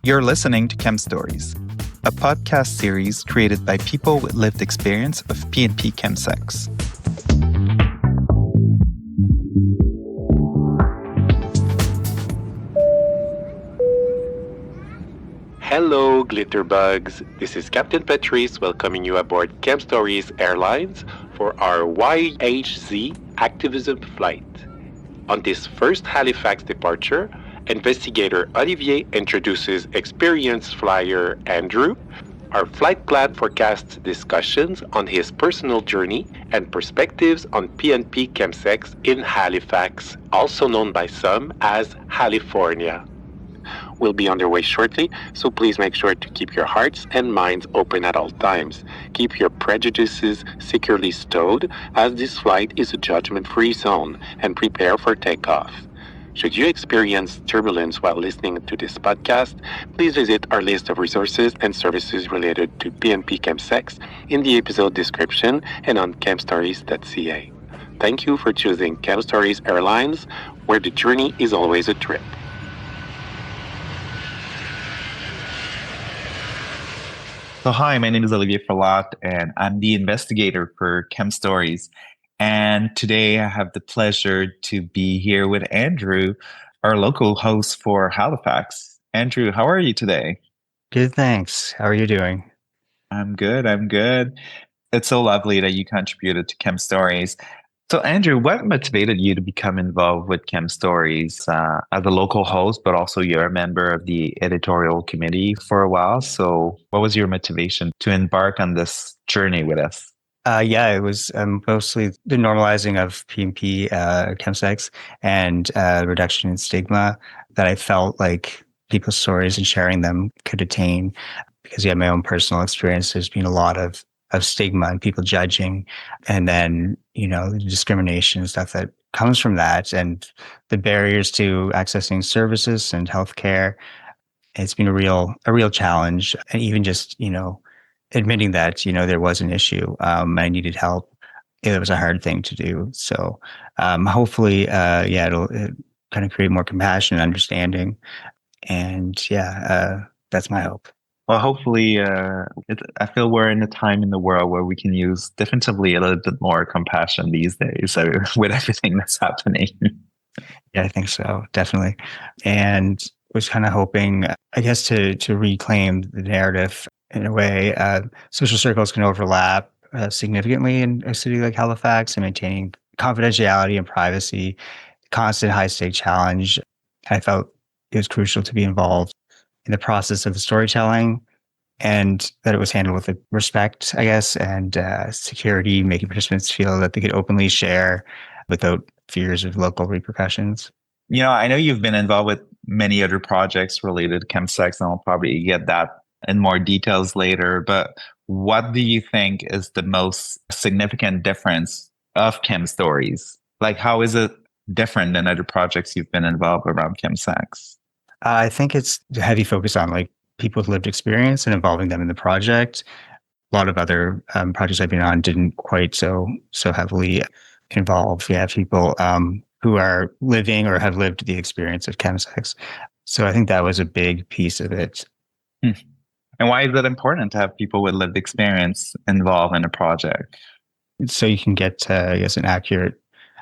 You're listening to Chem Stories, a podcast series created by people with lived experience of PNP chemsex. Hello, Glitterbugs. This is Captain Patrice welcoming you aboard Chem Stories Airlines for our YHZ Activism flight. On this first Halifax departure, Investigator Olivier introduces experienced flyer Andrew. Our flight plan forecasts discussions on his personal journey and perspectives on PNP chemsex in Halifax, also known by some as California. We'll be underway shortly, so please make sure to keep your hearts and minds open at all times. Keep your prejudices securely stowed, as this flight is a judgment-free zone, and prepare for takeoff. Should you experience turbulence while listening to this podcast, please visit our list of resources and services related to PNP chemsex in the episode description and on chemstories.ca. Thank you for choosing Chem Stories Airlines, where the journey is always a trip. So hi, my name is Olivier Ferlat, and I'm the investigator for Chem Stories. And today I have the pleasure to be here with Andrew, our local host for Halifax. Andrew, how are you today? Good, thanks. How are you doing? I'm good. It's so lovely that you contributed to Chem Stories. So Andrew, what motivated you to become involved with Chem Stories as a local host, but also you're a member of the editorial committee for a while. So what was your motivation to embark on this journey with us? It was mostly the normalizing of PNP chemsex and reduction in stigma that I felt like people's stories and sharing them could attain. Because my own personal experience, there's been a lot of stigma and people judging, and then the discrimination and stuff that comes from that, and the barriers to accessing services and healthcare. It's been a real challenge, and even just admitting that there was an issue, I needed help. It was a hard thing to do. So hopefully, it'll kind of create more compassion and understanding, and that's my hope. Well, hopefully, I feel we're in a time in the world where we can use definitively a little bit more compassion these days. So with everything that's happening. Yeah, I think so. Definitely. And was kind of hoping, I guess, to reclaim the narrative in a way. Social circles can overlap significantly in a city like Halifax, and maintaining confidentiality and privacy, constant high-stake challenge. I felt it was crucial to be involved in the process of the storytelling, and that it was handled with respect, I guess, and security, making participants feel that they could openly share without fears of local repercussions. I know you've been involved with many other projects related to chemsex, and I'll probably get that in more details later. But what do you think is the most significant difference of Chem Stories? Like, how is it different than other projects you've been involved around chemsex? I think it's a heavy focus on people's lived experience and involving them in the project. A lot of other projects I've been on didn't quite so heavily involve people who are living or have lived the experience of chemsex. So I think that was a big piece of it. And why is it important to have people with lived experience involved in a project? So you can get, an accurate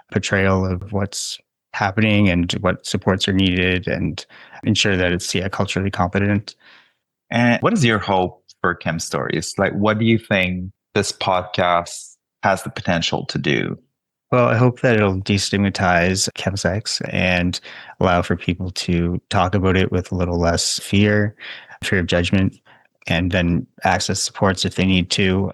portrayal of what's happening and what supports are needed, and ensure that it's culturally competent. And what is your hope for Chem Stories? Like, what do you think this podcast has the potential to do? Well, I hope that it'll destigmatize chemsex and allow for people to talk about it with a little less fear of judgment, and then access supports if they need to.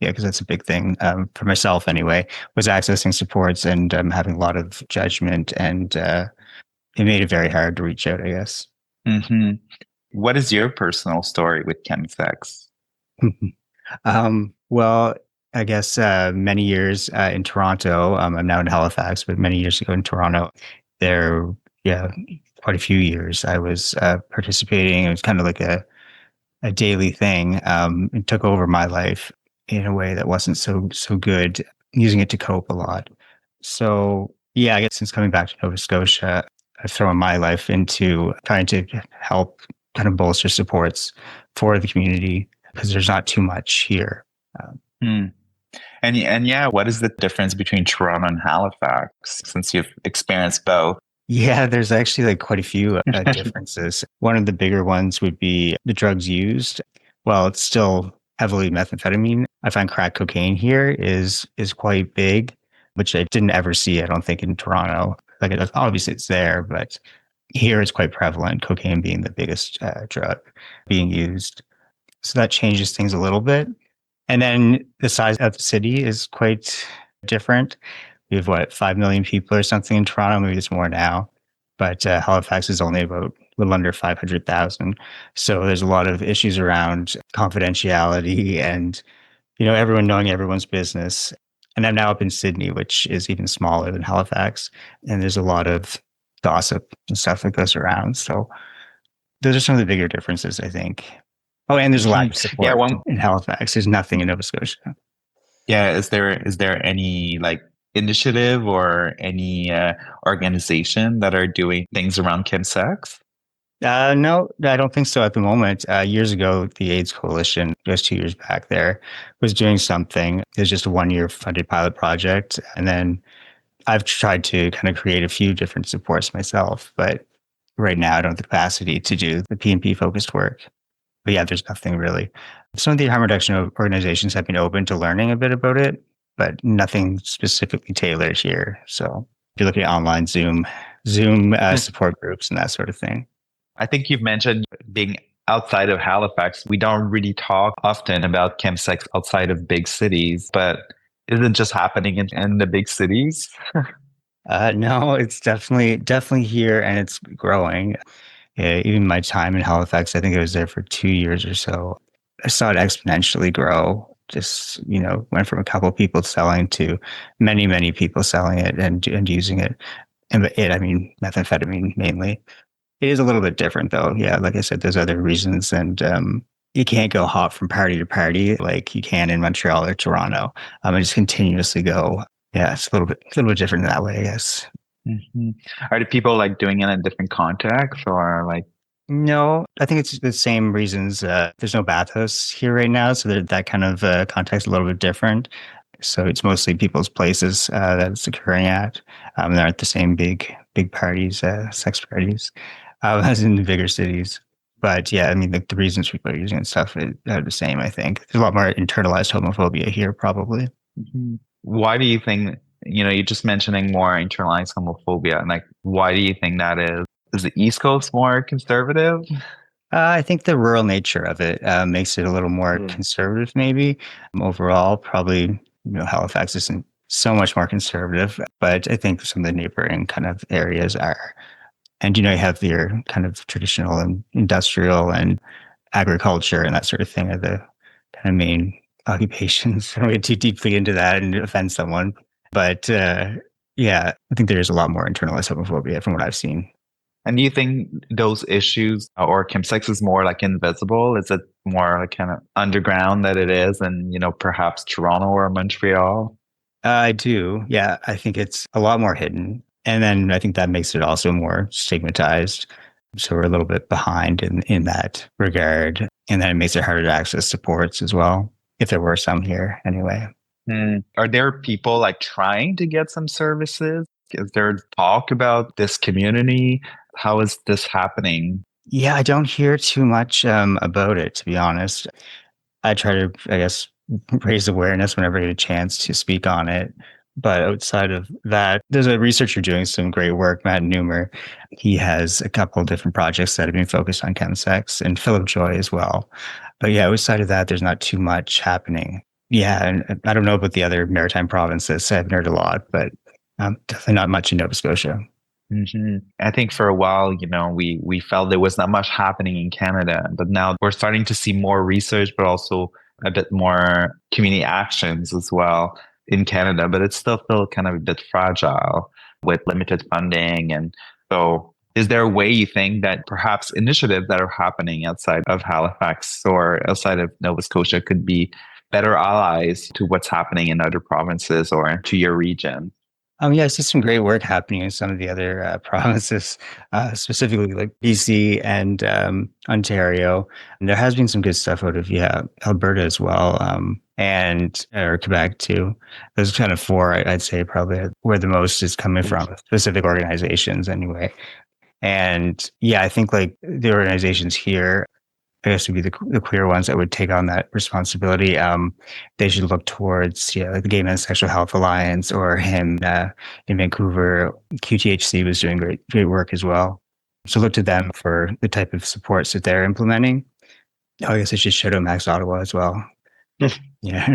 Yeah, because that's a big thing for myself anyway, was accessing supports and having a lot of judgment, and it made it very hard to reach out, I guess. Mm-hmm. What is your personal story with chemsex? Well, I guess many years in Toronto. I'm now in Halifax, but many years ago in Toronto, quite a few years, I was participating. It was kind of like a daily thing. It took over my life in a way that wasn't so good, using it to cope a lot. So Yeah, I guess since coming back to Nova Scotia, I've thrown my life into trying to help kind of bolster supports for the community because there's not too much here. Um, Hmm. And yeah, what is the difference between Toronto and Halifax since you've experienced both? yeah, there's actually like quite a few differences. One of the bigger ones would be the drugs used. Well, it's still heavily methamphetamine. I find crack cocaine here is quite big, which I didn't ever see, I don't think, in Toronto. Like, obviously it's there, but here it's quite prevalent, cocaine being the biggest drug being used. So that changes things a little bit. And then the size of the city is quite different. We have 5 million people or something in Toronto. Maybe it's more now, but Halifax is only about a little under 500,000. So there's a lot of issues around confidentiality and, everyone knowing everyone's business. And I'm now up in Sydney, which is even smaller than Halifax. And there's a lot of gossip and stuff that goes around. So those are some of the bigger differences, I think. Oh, and there's a lack Mhm. of Yeah, support in Halifax. There's nothing in Nova Scotia. yeah. Is there any like initiative or any organization that are doing things around chemsex? No, I don't think so at the moment. Years ago, the AIDS Coalition, just 2 years back there, was doing something. It was just a 1 year funded pilot project. And then I've tried to kind of create a few different supports myself. But right now, I don't have the capacity to do the PNP focused work. But yeah, there's nothing really. Some of the harm reduction organizations have been open to learning a bit about it, but nothing specifically tailored here. So if you're looking at online Zoom support groups and that sort of thing. I think you've mentioned being outside of Halifax. We don't really talk often about chemsex outside of big cities, but is it just happening in the big cities? No, it's definitely here, and it's growing. Yeah, even my time in Halifax, I think I was there for 2 years or so. I saw it exponentially grow. Just went from a couple of people selling to many, many people selling it and using it. And I mean, methamphetamine mainly. It is a little bit different though. Yeah, like I said, there's other reasons, and you can't go hop from party to party like you can in Montreal or Toronto. And just continuously go. Yeah, it's a little bit different that way, I guess. Mhm. Are the people like doing it in different contexts or like? No, I think it's the same reasons. There's no bathhouse here right now, so that kind of context a little bit different. So it's mostly people's places that it's occurring at. There aren't the same big parties, sex parties, as in the bigger cities. But yeah, I mean, the reasons people are using it and stuff are the same. I think there's a lot more internalized homophobia here, probably. Mhm. Why do you think, you're just mentioning more internalized homophobia, and like, why do you think that is? Is the East Coast more conservative? I think the rural nature of it makes it a little more Mm. conservative, maybe. Overall, probably, Halifax isn't so much more conservative, but I think some of the neighboring kind of areas are. And, you have your kind of traditional and industrial and agriculture and that sort of thing are the kind of main occupations. I don't get too deeply into that and offend someone. But yeah, I think there is a lot more internalized homophobia from what I've seen. And do you think those issues or chemsex is more like invisible? Is it more like kind of underground that it is, and perhaps Toronto or Montreal? I do. Yeah, I think it's a lot more hidden. And then I think that makes it also more stigmatized. So we're a little bit behind in that regard. And then it makes it harder to access supports as well, if there were some here anyway. Are there people like trying to get some services? Is there talk about this community? How is this happening? Yeah, I don't hear too much about it, to be honest. I try to, I guess, raise awareness whenever I get a chance to speak on it. But outside of that, there's a researcher doing some great work, Matt Newmer. He has a couple of different projects that have been focused on chemsex and Philip Joy as well. But yeah, outside of that, there's not too much happening. Yeah, and I don't know about the other maritime provinces. I've heard a lot, but definitely not much in Nova Scotia. I think for a while, we felt there was not much happening in Canada, but now we're starting to see more research, but also a bit more community actions as well in Canada. But it's still kind of a bit fragile with limited funding. And so, is there a way you think that perhaps initiatives that are happening outside of Halifax or outside of Nova Scotia could be better allies to what's happening in other provinces or to your region? Yeah, I see some great work happening in some of the other provinces, specifically like BC and Ontario. And there has been some good stuff out of Alberta as well, and or Quebec too. Those kind of four, I'd say, probably where the most is coming from, specific organizations anyway. And yeah, I think like the organizations here, I guess would be the queer ones that would take on that responsibility. They should look towards like the Gay Men's Sexual Health Alliance or him in Vancouver. QTHC was doing great work as well. So look to them for the type of supports that they're implementing. Oh, I guess I should shout out Max Ottawa as well. Yeah.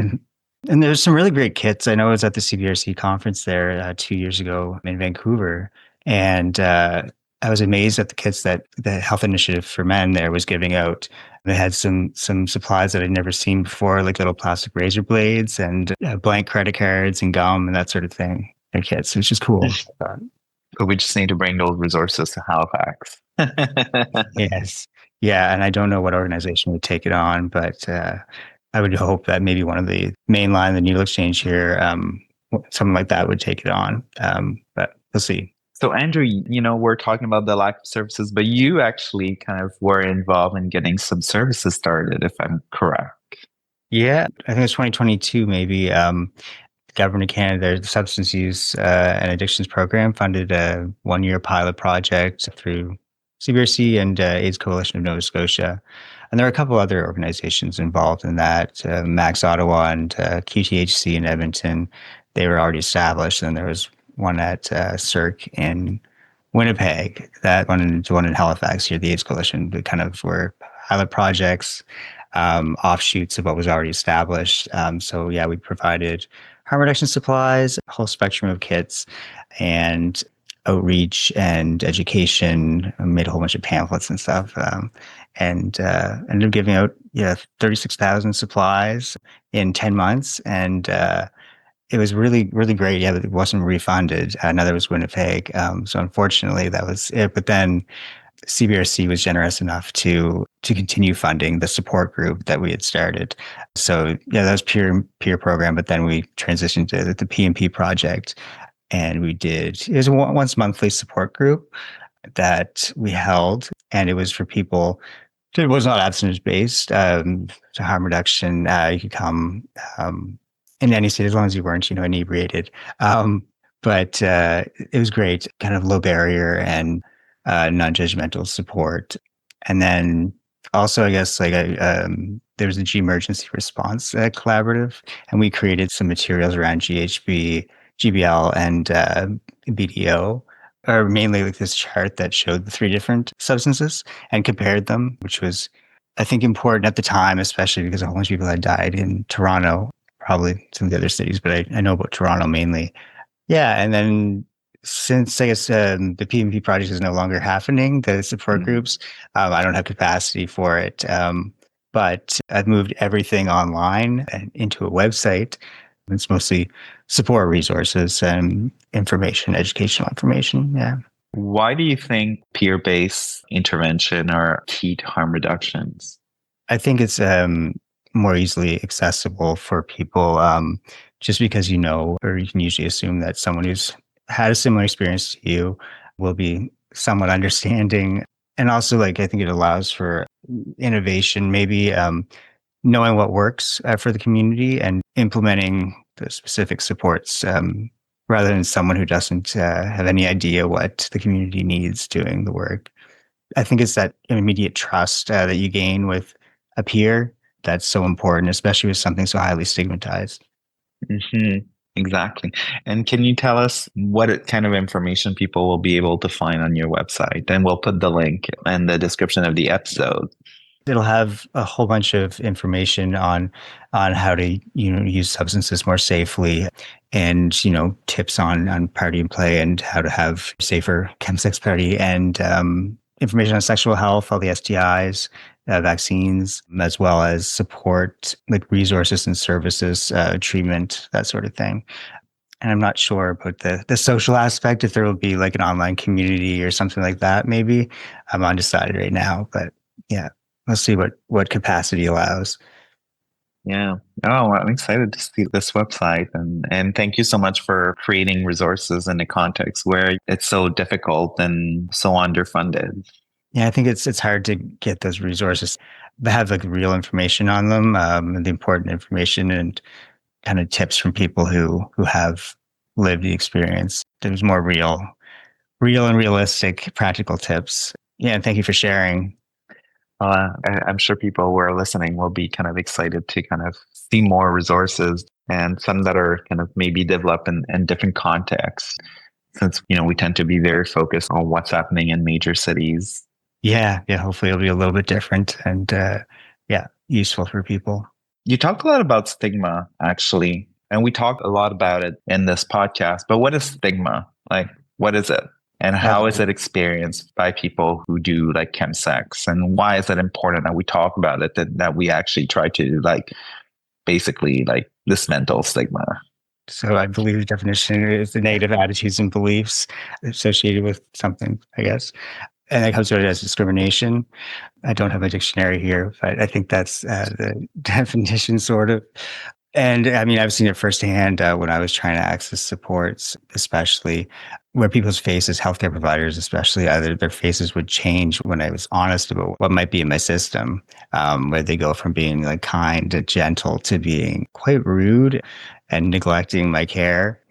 And there's some really great kits. I know I was at the CBRC conference there 2 years ago in Vancouver, and I was amazed at the kits that the Health Initiative for Men there was giving out. They had some supplies that I'd never seen before, like little plastic razor blades and blank credit cards and gum and that sort of thing. Their kits, which is cool. But we just need to bring those resources to Halifax. Yes. Yeah. And I don't know what organization would take it on, but I would hope that maybe one of the mainline, the needle exchange here, something like that would take it on. But we'll see. So, Andrew, we're talking about the lack of services, but you actually kind of were involved in getting some services started, if I'm correct. Yeah, I think it's 2022, maybe. Government of Canada, the Substance Use and Addictions Program, funded a 1-year pilot project through CBRC and AIDS Coalition of Nova Scotia. And there are a couple other organizations involved in that, Max Ottawa and QTHC in Edmonton. They were already established. And there was one at CERC in Winnipeg, that one in Halifax here, the AIDS Coalition. They kind of were pilot projects, offshoots of what was already established. So yeah, we provided harm reduction supplies, a whole spectrum of kits, and outreach and education. I made a whole bunch of pamphlets and stuff, and ended up giving out 36,000 supplies in 10 months, and it was really, really great. Yeah, but it wasn't refunded. Another was Winnipeg. So unfortunately, that was it. But then CBRC was generous enough to continue funding the support group that we had started. So yeah, that was peer program. But then we transitioned to the PMP project, and it was a once monthly support group that we held, and it was for people. It was not abstinence based. To harm reduction, you could come in any state as long as you weren't, inebriated. But it was great, kind of low barrier and non-judgmental support. And then also, I guess, there was the G Emergency Response Collaborative, and we created some materials around GHB, GBL, and BDO, or mainly like this chart that showed the 3 different substances and compared them, which was, I think, important at the time, especially because a whole bunch of people had died in Toronto, probably some of the other cities, but I know about Toronto mainly. Yeah, and then since I guess the PMP project is no longer happening, the support groups, I don't have capacity for it. But I've moved everything online and into a website. It's mostly support resources and educational information. Yeah. Why do you think peer-based intervention are key to harm reductions? I think it's more easily accessible for people just because or you can usually assume that someone who's had a similar experience to you will be somewhat understanding. And also, I think it allows for innovation, maybe knowing what works for the community and implementing the specific supports rather than someone who doesn't have any idea what the community needs doing the work. I think it's that immediate trust that you gain with a peer that's so important, especially with something so highly stigmatized. Mm-hmm. Exactly. And can you tell us what kind of information people will be able to find on your website? And we'll put the link in the description of the episode. It'll have a whole bunch of information on how to use substances more safely, and tips on party and play and how to have safer chemsex party, and information on sexual health, all the STIs, vaccines, as well as support like resources and services, treatment, that sort of thing. And I'm not sure about the social aspect, if there will be like an online community or something like that. Maybe I'm undecided right now, but yeah. Let's see what capacity allows. Yeah. Oh, I'm excited to see this website, and thank you so much for creating resources in a context where it's so difficult and so underfunded. Yeah, I think it's hard to get those resources that have like real information on them, and the important information and kind of tips from people who have lived the experience. There's more real and realistic practical tips. Yeah, and thank you for sharing. I'm sure people who are listening will be kind of excited to kind of see more resources and some that are kind of maybe developed in different contexts, since we tend to be very focused on what's happening in major cities. Yeah, yeah. Hopefully, it'll be a little bit different and yeah, useful for people. You talked a lot about stigma, actually, and we talked a lot about it in this podcast. But what is stigma? Like, what is it? And how is Okay. it experienced by people who do like chemsex? And why is it important that we talk about it, that we actually try to like basically like dismantle stigma? So I believe the definition is the negative attitudes and beliefs associated with something, I guess. And that comes to it as discrimination. I don't have a dictionary here, but I think that's the definition, sort of. And I mean, I've seen it firsthand when I was trying to access supports, especially where people's faces, healthcare providers, especially, either their faces would change when I was honest about what might be in my system, where they go from being like kind and gentle to being quite rude and neglecting my care.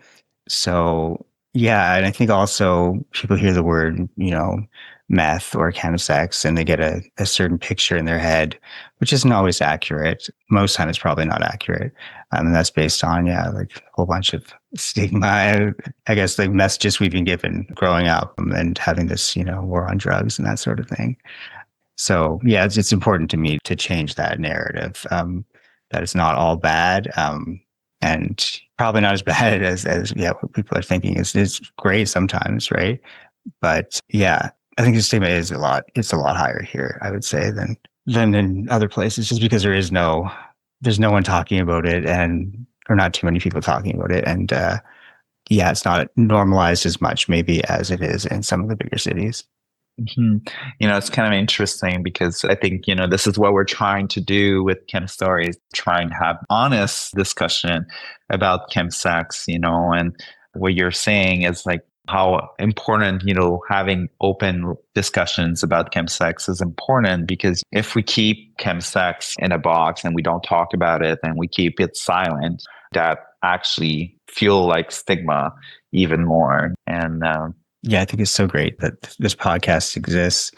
So yeah, and I think also people hear the word, meth or chemsex, and they get a certain picture in their head, which isn't always accurate. Most time it's probably not accurate. And that's based on, yeah, like a whole bunch of stigma. I guess like messages we've been given growing up, and having this, war on drugs and that sort of thing. So yeah, it's important to me to change that narrative. That it's not all bad. And probably not as bad as yeah, what people are thinking is great sometimes, right? But yeah, I think the stigma is it's a lot higher here, I would say, than in other places, just because there's no one talking about it, and or not too many people talking about it. And yeah, it's not normalized as much maybe as it is in some of the bigger cities. Hmm. It's kind of interesting because I think, this is what we're trying to do with Chem Stories, try and have honest discussion about chemsex, and what you're saying is like how important, having open discussions about chemsex is important, because if we keep chemsex in a box and we don't talk about it and we keep it silent, that actually feel like stigma even more. And Yeah, I think it's so great that this podcast exists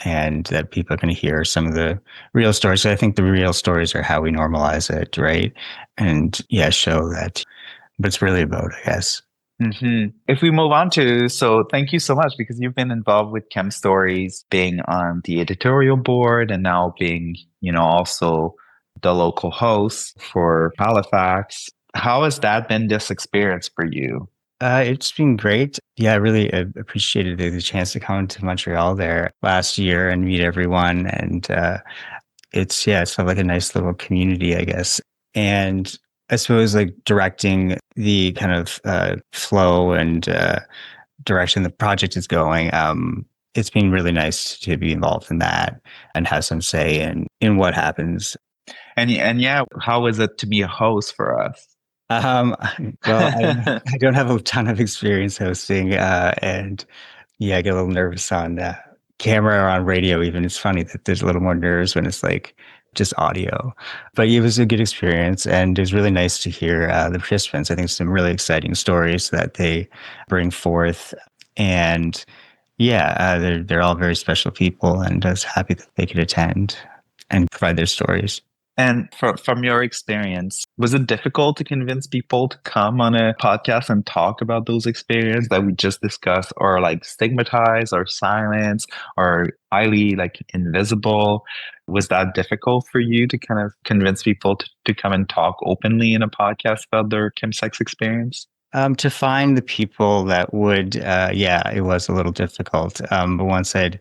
and that people are going to hear some of the real stories. So I think the real stories are how we normalize it, right? And yeah, show that what it's really about, I guess. If we move on to, so thank you so much, because you've been involved with Chem Stories, being on the editorial board and now being, also the local host for Halifax. How has that been, this experience for you? It's been great. Yeah, I really appreciated the chance to come to Montreal there last year and meet everyone. And it's felt like a nice little community, I guess. And I suppose like directing the kind of flow and direction the project is going. It's been really nice to be involved in that and have some say in what happens. And yeah, how is it to be a host for us? Um, well, I don't have a ton of experience hosting, and yeah, I get a little nervous on camera or on radio. Even it's funny that there's a little more nerves when it's like just audio. But it was a good experience, and it was really nice to hear the participants. I think some really exciting stories that they bring forth, and yeah, they're all very special people, and I was happy that they could attend and provide their stories. And from your experience, was it difficult to convince people to come on a podcast and talk about those experiences that we just discussed, or like stigmatized or silenced or highly like invisible? Was that difficult for you to kind of convince people to come and talk openly in a podcast about their chemsex experience? To find the people that would, yeah, it was a little difficult. But once I'd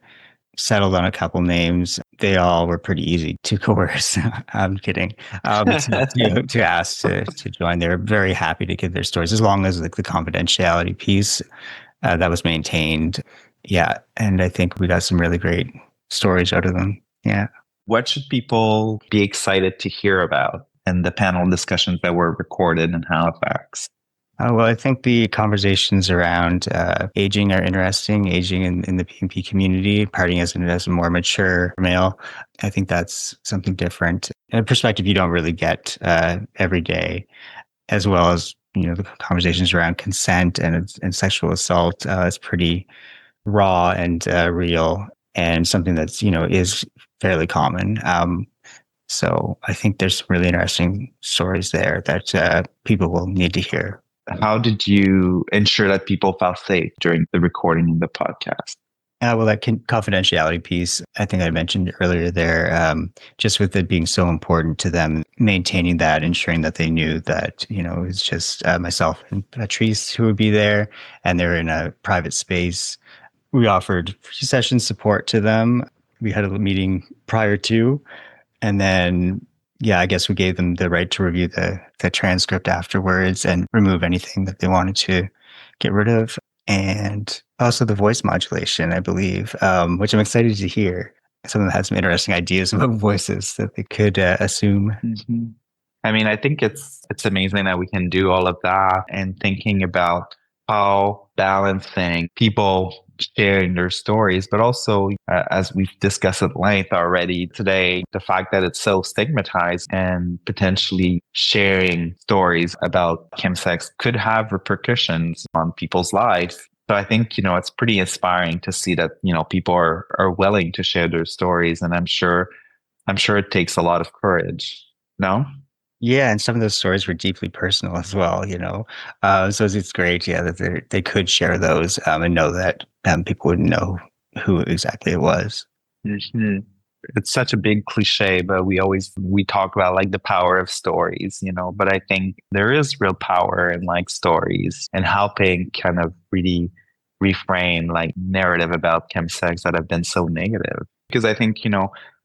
settled on a couple names, they all were pretty easy to coerce. I'm kidding. To ask to join, they were very happy to give their stories, as long as like the confidentiality piece that was maintained. Yeah, and I think we got some really great stories out of them. Yeah. What should people be excited to hear about? and the panel discussions that were recorded in Halifax? Well, I think the conversations around aging are interesting, aging in the PNP community, partying as a more mature male. I think that's something different, and a perspective you don't really get every day, as well as the conversations around consent and sexual assault. It's pretty raw and real, and something that's is fairly common. So I think there's some really interesting stories there that people will need to hear. How did you ensure that people felt safe during the recording of the podcast? Well, that confidentiality piece, I think I mentioned earlier there, just with it being so important to them, maintaining that, ensuring that they knew that, it's just myself and Patrice who would be there, and they're in a private space. We offered free session support to them. We had a meeting prior to, and then, yeah, I guess we gave them the right to review the transcript afterwards and remove anything that they wanted to get rid of. And also the voice modulation, I believe, which I'm excited to hear. Some of them had some interesting ideas about voices that they could assume. Mm-hmm. I mean, I think it's amazing that we can do all of that, and thinking about how balancing people sharing their stories, but also, as we've discussed at length already today, the fact that it's so stigmatized, and potentially sharing stories about chemsex could have repercussions on people's lives. So I think, it's pretty inspiring to see that, people are willing to share their stories. And I'm sure it takes a lot of courage. No? Yeah, and some of those stories were deeply personal as well, So it's great, yeah, that they could share those and know that people would know who exactly it was. Hmm. It's such a big cliche, but we talk about like the power of stories, but I think there is real power in like stories and helping kind of really reframe like narrative about chemsex that have been so negative. Because I think,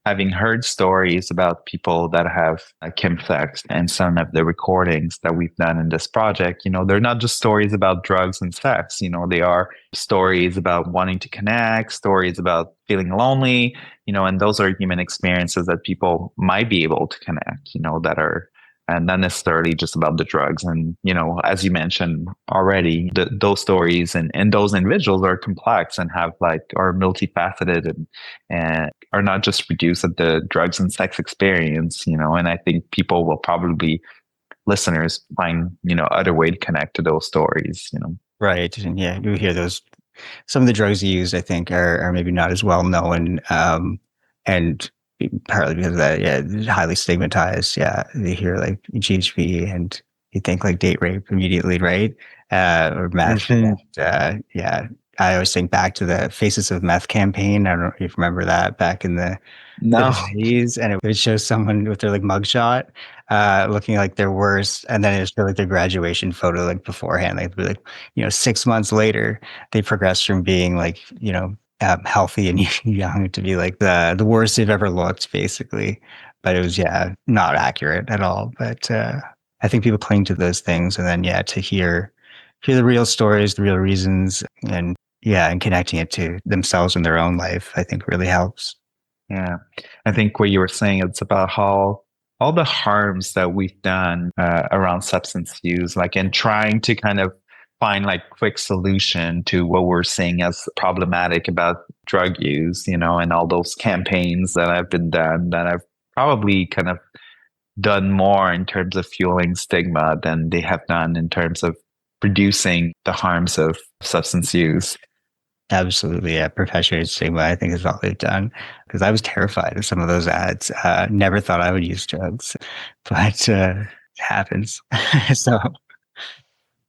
having heard stories about people that have chemsex and some of the recordings that we've done in this project, they're not just stories about drugs and sex, they are stories about wanting to connect, stories about feeling lonely, and those are human experiences that people might be able to connect, that are and not necessarily just about the drugs. And, as you mentioned already, those stories and those individuals are complex and are multifaceted, and are not just reduced at the drugs and sex experience, and I think people will probably, listeners, find, other way to connect to those stories, Right. And yeah, you hear those. Some of the drugs used, I think, are maybe not as well known, and partly because of that, yeah, they're highly stigmatized. Yeah, they hear like GHB and you think like date rape immediately, right? Or meth. Mhm. Yeah, I always think back to the Faces of Meth campaign. I don't know if you remember that back in the No. days, and it would show someone with their like mugshot, looking like their worst, and then it would show like their graduation photo like beforehand. Like, it'd be like 6 months later, they progressed from being like healthy and young to be like the worst they've ever looked, basically. But it was not accurate at all. But I think people cling to those things, and then to hear the real stories, the real reasons, and connecting it to themselves in their own life, I think really helps. Yeah. I think what you were saying, it's about how all the harms that we've done around substance use, like in trying to kind of find like quick solution to what we're seeing as problematic about drug use, and all those campaigns that have been done that have probably kind of done more in terms of fueling stigma than they have done in terms of reducing the harms of substance use. Absolutely, yeah. Perpetuated stigma, I think, is all they've done. Because I was terrified of some of those ads. Never thought I would use drugs, but it happens. So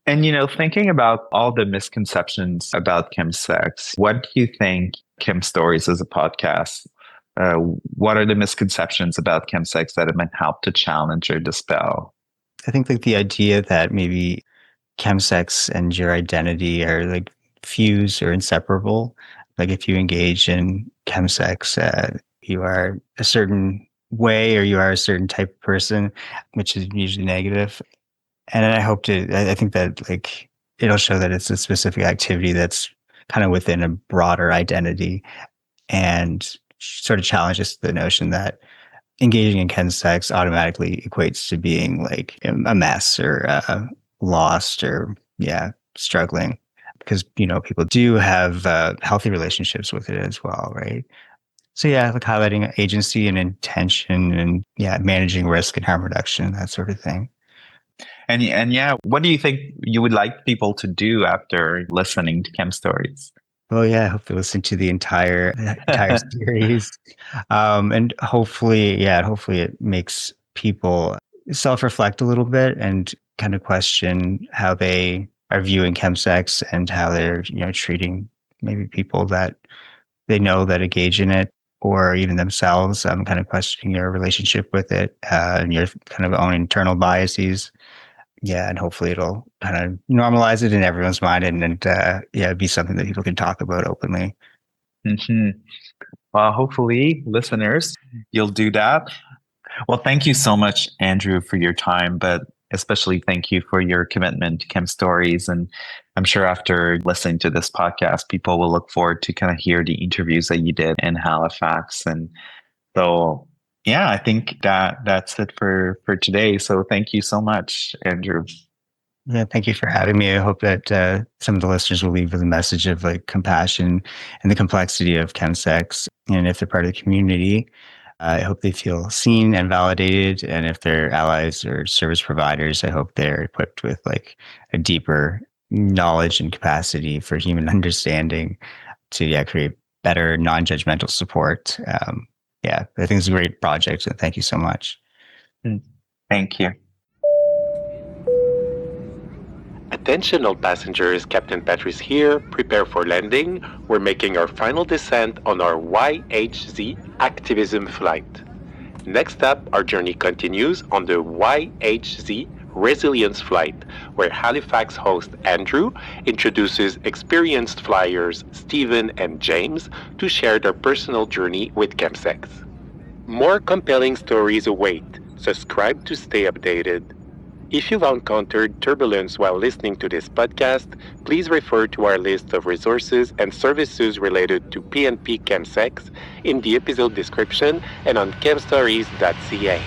And, thinking about all the misconceptions about chemsex, what do you think Chem Stories is a podcast? Uh, what are the misconceptions about chemsex that have been helped to challenge or dispel? I think like the idea that maybe chemsex and your identity are like fused or inseparable. Like if you engage in chemsex, you are a certain way or you are a certain type of person, which is usually negative. And I think that like it'll show that it's a specific activity that's kind of within a broader identity and sort of challenges the notion that engaging in chemsex automatically equates to being like a mess or lost or struggling, because people do have healthy relationships with it as well, right? So like highlighting agency and intention, and managing risk and harm reduction, that sort of thing. And what do you think you would like people to do after listening to Chem Stories? Well, I hope they listen to the entire series, and hopefully it makes people self-reflect a little bit and kind of question how they are viewing chemsex and how they're treating maybe people that they know that engage in it, or even themselves. Kind of questioning your relationship with it, and your kind of own internal biases. And hopefully it'll kind of normalize it in everyone's mind, and be something that people can talk about openly. Hmm. Well, hopefully, listeners, you'll do that. Well, thank you so much, Andrew, for your time, but especially thank you for your commitment to Chem Stories. And I'm sure after listening to this podcast, people will look forward to kind of hear the interviews that you did in Halifax. And so, I think that's it for today. So thank you so much, Andrew. Yeah, thank you for having me. I hope that some of the listeners will leave with a message of like compassion and the complexity of chemsex. And if they're part of the community, I hope they feel seen and validated. And if they're allies or service providers, I hope they're equipped with like a deeper knowledge and capacity for human understanding to create better non-judgmental support. I think it's a great project, and thank you so much. Thank you. Attention all passengers, Captain Patrice here. Prepare for landing. We're making our final descent on our YHZ Activism flight. Next up, our journey continues on the YHZ Resilience flight, where Halifax host Andrew introduces experienced flyers Stephen and James to share their personal journey with chemsex. More compelling stories await. Subscribe to stay updated. If you've encountered turbulence while listening to this podcast, please refer to our list of resources and services related to PNP Chemsex in the episode description and on chemstories.ca.